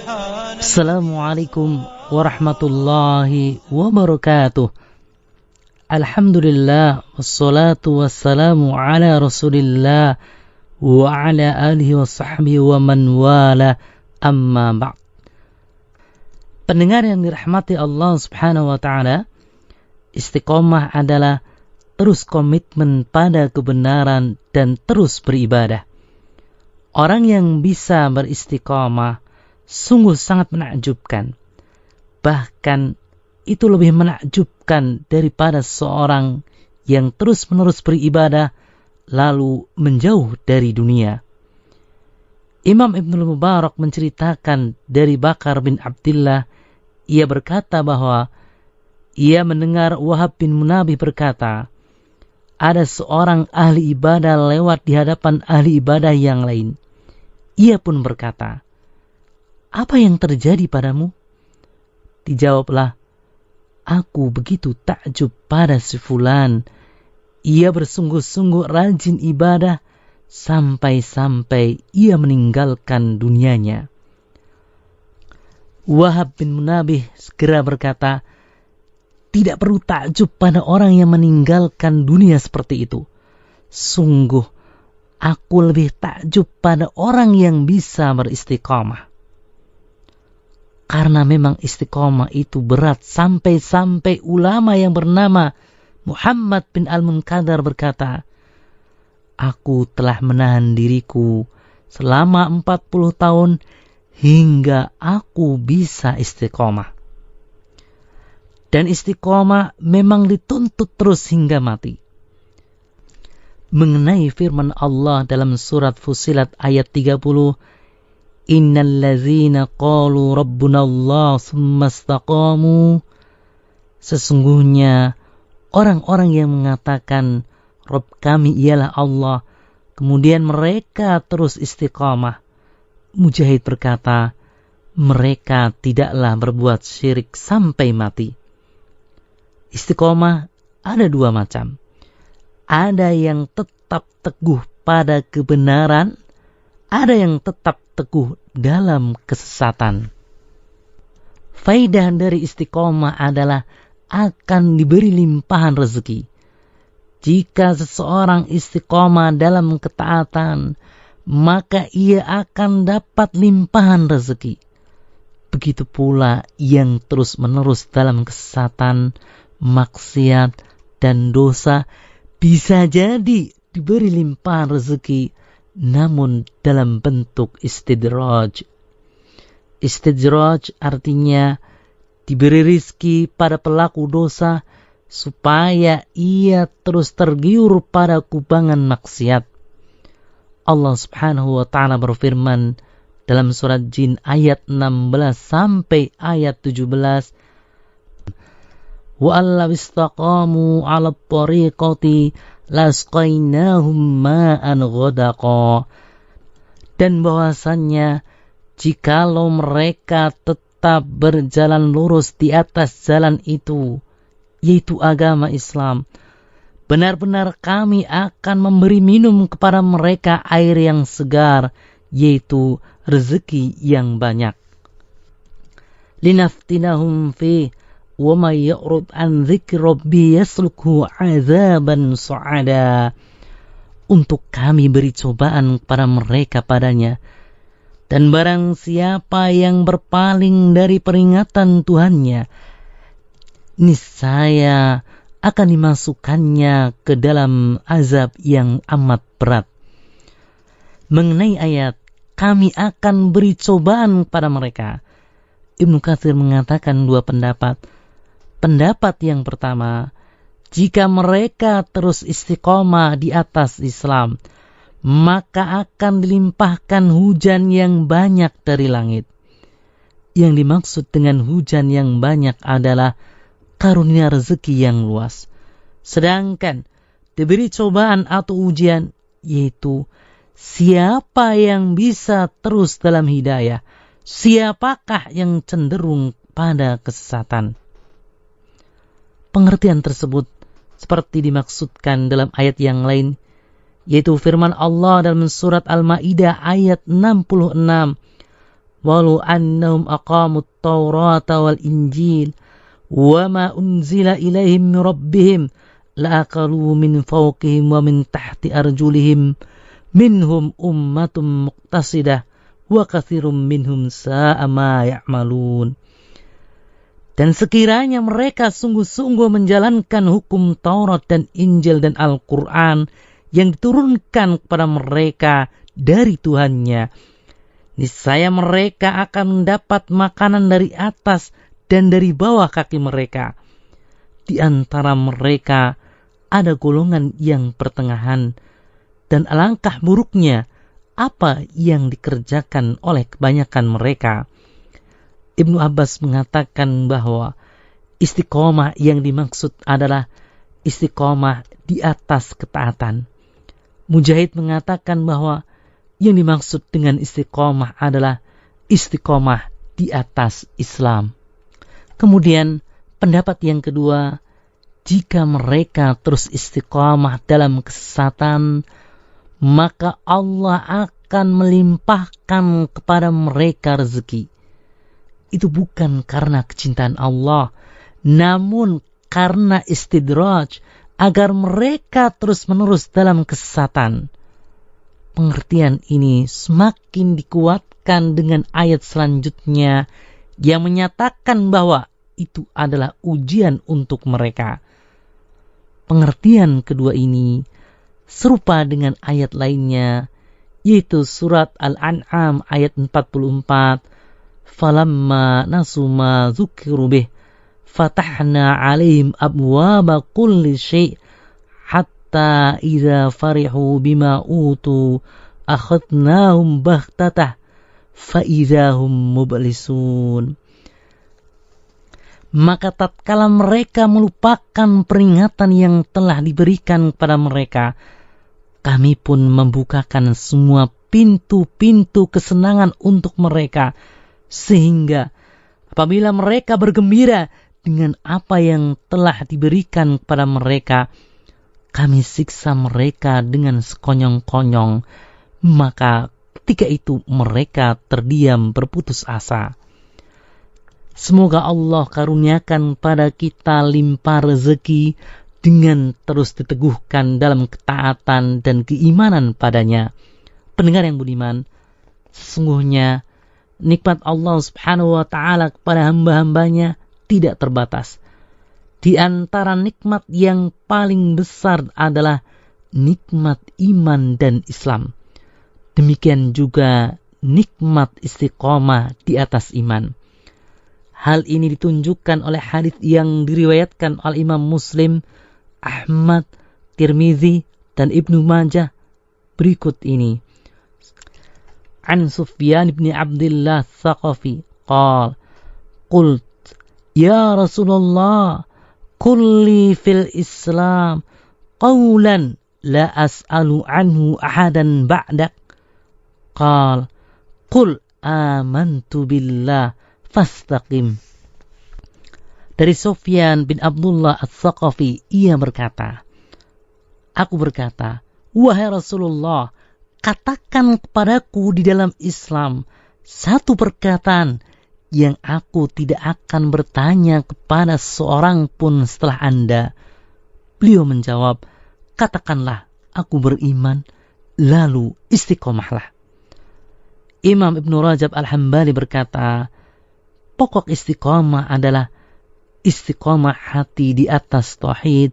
Assalamualaikum warahmatullahi wabarakatuh. Alhamdulillah, wassalatu wassalamu ala rasulillah wa ala alihi wa sahbihi wa man wala, amma ba'd. Pendengar yang dirahmati Allah subhanahu wa ta'ala, istiqomah adalah terus komitmen pada kebenaran dan terus beribadah. Orang yang bisa beristiqomah sungguh sangat menakjubkan. Bahkan itu lebih menakjubkan daripada seorang yang terus-menerus beribadah lalu menjauh dari dunia. Imam Ibnul Mubarak menceritakan dari Bakar bin Abdullah, ia berkata bahwa ia mendengar Wahab bin Munabih berkata, ada seorang ahli ibadah lewat di hadapan ahli ibadah yang lain. Ia pun berkata, apa yang terjadi padamu? Dijawablah, aku begitu takjub pada si fulan. Ia bersungguh-sungguh rajin ibadah sampai-sampai ia meninggalkan dunianya. Wahab bin Munabih segera berkata, tidak perlu takjub pada orang yang meninggalkan dunia seperti itu. Sungguh, aku lebih takjub pada orang yang bisa beristiqamah. Karena memang istiqamah itu berat, sampai-sampai ulama yang bernama Muhammad bin Al-Munqadhar berkata, aku telah menahan diriku selama 40 tahun hingga aku bisa istiqamah. Dan istiqomah memang dituntut terus hingga mati. Mengenai firman Allah dalam surat Fussilat ayat 30, Innal ladzina qalu rabbunallah tsumma istaqamu, sesungguhnya orang-orang yang mengatakan Rabb kami ialah Allah, kemudian mereka terus istiqamah. Mujahid berkata, mereka tidaklah berbuat syirik sampai mati. Istiqomah ada dua macam. Ada yang tetap teguh pada kebenaran, ada yang tetap teguh dalam kesesatan. Faidah dari istiqomah adalah akan diberi limpahan rezeki. Jika seseorang istiqomah dalam ketaatan, maka ia akan dapat limpahan rezeki. Begitu pula yang terus-menerus dalam kesesatan, maksiat dan dosa bisa jadi diberi limpahan rezeki, namun dalam bentuk istidraj. Istidraj artinya diberi rizki pada pelaku dosa supaya ia terus tergiur pada kubangan maksiat. Allah subhanahu wa ta'ala berfirman dalam surat Jin ayat 16 sampai ayat 17, wa allaw istaqamu 'ala at-tariqati lasqainahum ma'an ghadaqa. Dan bahwasannya jikalau mereka tetap berjalan lurus di atas jalan itu, yaitu agama Islam, benar-benar kami akan memberi minum kepada mereka air yang segar, yaitu rezeki yang banyak. Linaftinahum fi wa may ya'rud an dzikri rabbi yaslukhu 'adzaban su'ada. Untuk kami beri cobaan kepada mereka padanya. Dan barang siapa yang berpaling dari peringatan Tuhannya, niscaya akan dimasukkannya ke dalam azab yang amat berat. Mengenai ayat, kami akan beri cobaan kepada mereka, Ibnu Katsir mengatakan dua pendapat. Pendapat yang pertama, jika mereka terus istiqomah di atas Islam, maka akan dilimpahkan hujan yang banyak dari langit. Yang dimaksud dengan hujan yang banyak adalah karunia rezeki yang luas. Sedangkan diberi cobaan atau ujian, yaitu siapa yang bisa terus dalam hidayah, siapakah yang cenderung pada kesesatan. Pengertian tersebut seperti dimaksudkan dalam ayat yang lain, yaitu firman Allah dalam surat Al-Maidah ayat 66, walau annahum aqamut Taurata wal Injil wa ma unzila ilaihim min rabbihim la'akalu min fawqihim wa min tahti arjulihim minhum ummatun muqtasidah wa katsirum minhum sa'a ma ya'malun. Dan sekiranya mereka sungguh-sungguh menjalankan hukum Taurat dan Injil dan Al-Quran yang diturunkan kepada mereka dari Tuhannya, niscaya mereka akan mendapat makanan dari atas dan dari bawah kaki mereka. Di antara mereka ada golongan yang pertengahan, dan alangkah buruknya apa yang dikerjakan oleh kebanyakan mereka. Ibnu Abbas mengatakan bahwa istiqomah yang dimaksud adalah istiqomah di atas ketaatan. Mujahid mengatakan bahwa yang dimaksud dengan istiqomah adalah istiqomah di atas Islam. Kemudian pendapat yang kedua, jika mereka terus istiqomah dalam kesesatan, maka Allah akan melimpahkan kepada mereka rezeki. Itu bukan karena kecintaan Allah, namun karena istidraj, agar mereka terus-menerus dalam kesesatan. Pengertian ini semakin dikuatkan dengan ayat selanjutnya yang menyatakan bahwa itu adalah ujian untuk mereka. Pengertian kedua ini serupa dengan ayat lainnya, yaitu surat Al-An'am ayat 44. Falamma nasu ma dzukiru bih fatahna 'alaihim abwaaba kulli syai' hatta idza farihu bima utu akhadnahum baghtatan fa idza hum mublisun. Maka tatkala mereka melupakan peringatan yang telah diberikan kepada mereka, kami pun membukakan semua pintu-pintu kesenangan untuk mereka, sehingga apabila mereka bergembira dengan apa yang telah diberikan kepada mereka, kami siksa mereka dengan sekonyong-konyong. Maka ketika itu mereka terdiam berputus asa. Semoga Allah karuniakan pada kita limpah rezeki dengan terus diteguhkan dalam ketaatan dan keimanan padanya. Pendengar yang budiman, sesungguhnya nikmat Allah Subhanahu wa ta'ala kepada hamba-hambanya tidak terbatas. Di antara nikmat yang paling besar adalah nikmat iman dan Islam. Demikian juga nikmat istiqomah di atas iman. Hal ini ditunjukkan oleh hadis yang diriwayatkan oleh Imam Muslim, Ahmad, Tirmizi, dan Ibnu Majah berikut ini. An Sufyan bin Abdullah Tsaqafi qala qult ya Rasulullah kulli fil Islam qawlan la as'alu anhu ahadan ba'dak. Qala qul amantu billah fastaqim. Dari Sufyan bin Abdullah Ats-Tsaqafi, ia berkata, aku berkata, wahai Rasulullah, katakan kepadaku di dalam Islam satu perkataan yang aku tidak akan bertanya kepada seorang pun setelah Anda. Beliau menjawab, katakanlah aku beriman, lalu istiqomahlah. Imam Ibn Rajab Al-Hambali berkata, pokok istiqomah adalah istiqomah hati di atas tauhid,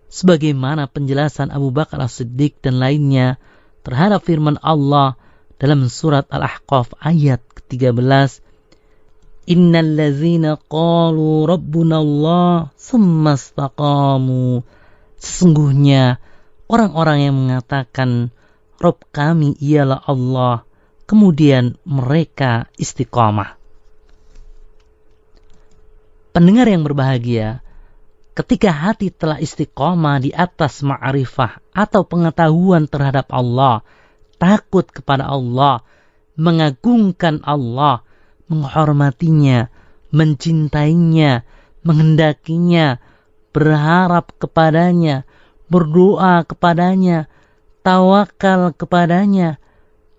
sebagaimana penjelasan Abu Bakar As-Siddiq dan lainnya terhadap firman Allah dalam surat Al-Ahqaf ayat ke-13, innal ladzina qalu rabbuna Allah tsumma istaqamu. Sesungguhnya orang-orang yang mengatakan Rabb kami ialah Allah, kemudian mereka istiqamah. Pendengar yang berbahagia, ketika hati telah istiqamah di atas ma'rifah atau pengetahuan terhadap Allah, takut kepada Allah, mengagungkan Allah, menghormatinya, mencintainya, menghendakinya, berharap kepadanya, berdoa kepadanya, tawakal kepadanya,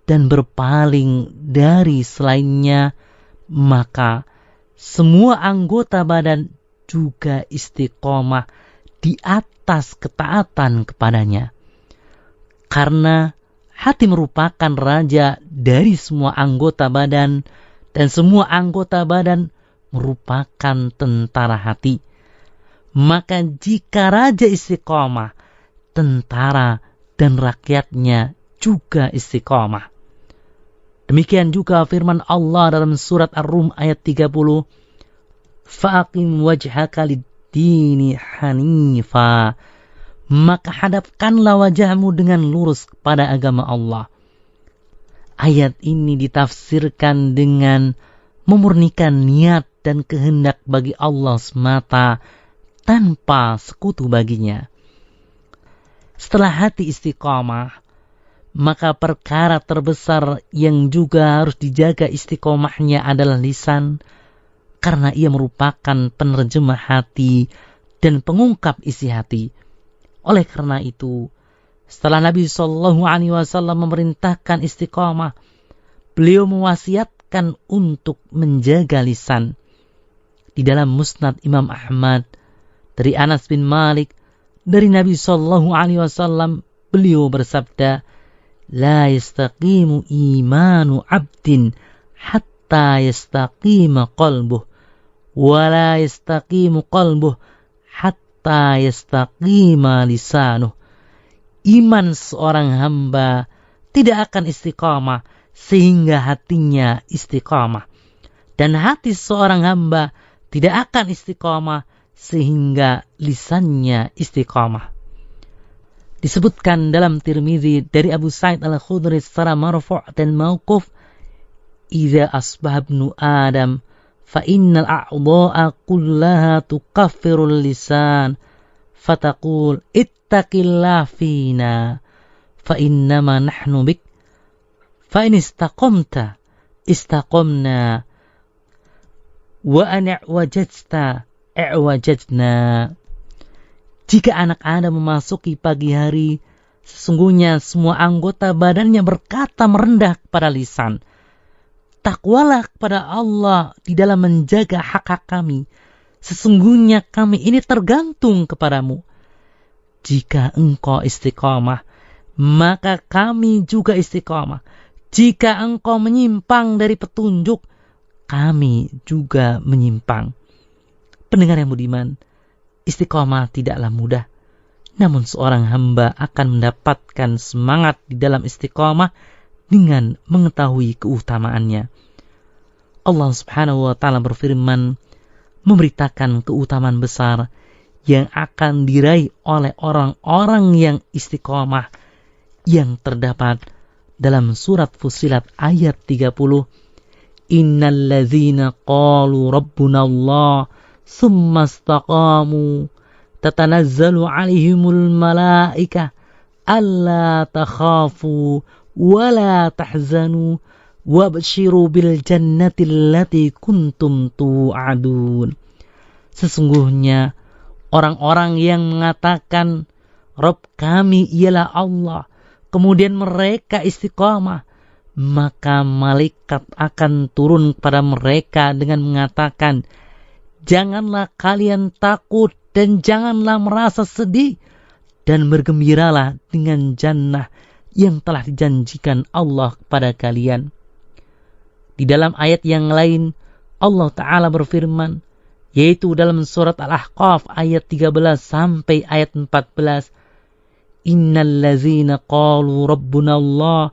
dan berpaling dari selainnya, maka semua anggota badan juga istiqomah di atas ketaatan kepadanya. Karena hati merupakan raja dari semua anggota badan, dan semua anggota badan merupakan tentara hati. Maka jika raja istiqomah, tentara dan rakyatnya juga istiqomah. Demikian juga firman Allah dalam surat Ar-Rum ayat 30. Fa'aqim wajhaka lid-dini hanifa. Maka hadapkanlah wajahmu dengan lurus kepada agama Allah. Ayat ini ditafsirkan dengan memurnikan niat dan kehendak bagi Allah semata tanpa sekutu baginya. Setelah hati istiqomah, maka perkara terbesar yang juga harus dijaga istiqomahnya adalah lisan, karena ia merupakan penerjemah hati dan pengungkap isi hati. Oleh karena itu, setelah Nabi SAW memerintahkan istiqomah, beliau mewasiatkan untuk menjaga lisan. Di dalam Musnad Imam Ahmad dari Anas bin Malik dari Nabi SAW, beliau bersabda, La yastaqimu imanu abdin hatta yastaqima qalbuh, wa la yastaqimu qalbuh hatta yastaqima lisanuh. Iman seorang hamba tidak akan istiqamah sehingga hatinya istiqamah. Dan hati seorang hamba tidak akan istiqamah sehingga lisannya istiqamah. Disebutkan dalam Tirmidzi dari Abu Sa'id Al-Khudri secara marfu' dan mauquf, "Idza asbaha ibnu Adam fa innal a'dha'a kullaha tukaffirul lisan fataqul ittaqillah fina fa innama nahnu bik fa in istaqamta istaqamna wa an i'wajajta i'wajajna." Jika anak Adam memasuki pagi hari, sesungguhnya semua anggota badannya berkata merendah kepada lisan, "Takwalah kepada Allah di dalam menjaga hak-hak kami. Sesungguhnya kami ini tergantung kepadamu. Jika engkau istiqamah, maka kami juga istiqamah. Jika engkau menyimpang dari petunjuk, kami juga menyimpang." Pendengar yang budiman, istiqomah tidaklah mudah. Namun seorang hamba akan mendapatkan semangat di dalam istiqomah dengan mengetahui keutamaannya. Allah Subhanahu wa Ta'ala berfirman, memberitakan keutamaan besar yang akan diraih oleh orang-orang yang istiqomah, yang terdapat dalam surat Fussilat ayat 30. Innal ladzina qalu rabbuna Allah summa istaqamu tatanazzalu alaihimul malaikah alla takhafu wa la tahzanu wabshiru bil jannati allati kuntum tu'adun. Sesungguhnya orang-orang yang mengatakan Rabb kami ialah Allah, kemudian mereka istiqamah, maka malaikat akan turun kepada mereka dengan mengatakan, janganlah kalian takut dan janganlah merasa sedih, dan bergembiralah dengan jannah yang telah dijanjikan Allah kepada kalian. Di dalam ayat yang lain, Allah Ta'ala berfirman, yaitu dalam surat Al-Ahqaf ayat 13 sampai ayat 14, Innal ladzina qalu rabbuna Allah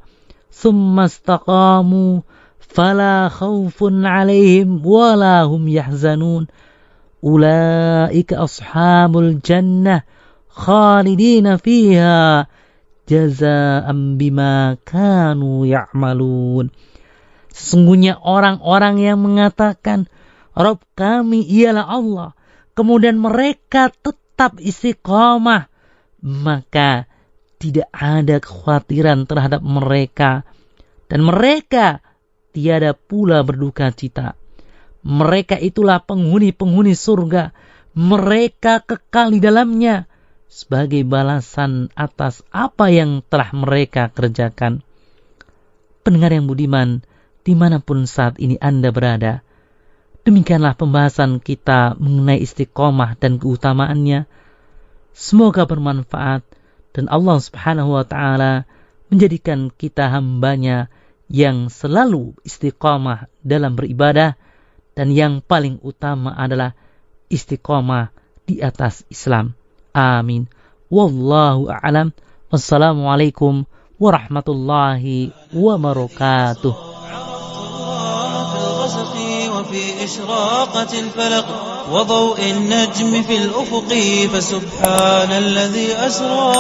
summa istaqamu fala khawfun alaihim wala hum yahzanun ulaika ashabul jannah khalidina fiha jazaa'an bima kanu ya'malun. Sesungguhnya orang-orang yang mengatakan Rabb kami ialah Allah, kemudian mereka tetap istiqamah, maka tidak ada kekhawatiran terhadap mereka, dan mereka tiada pula berduka cita. Mereka itulah penghuni-penghuni surga, mereka kekal di dalamnya sebagai balasan atas apa yang telah mereka kerjakan. pendengar yang budiman, dimanapun saat ini Anda berada, demikianlah pembahasan kita mengenai istiqomah dan keutamaannya. Semoga bermanfaat dan Allah Subhanahu wa Ta'ala menjadikan kita hambanya yang selalu istiqomah dalam beribadah, dan yang paling utama adalah istiqomah di atas Islam. Amin. Wallahu a'lam. Wassalamualaikum warahmatullahi wabarakatuh. وفي إشراقة الفلق وضوء النجم في الأفق فسبحان الذي أسرى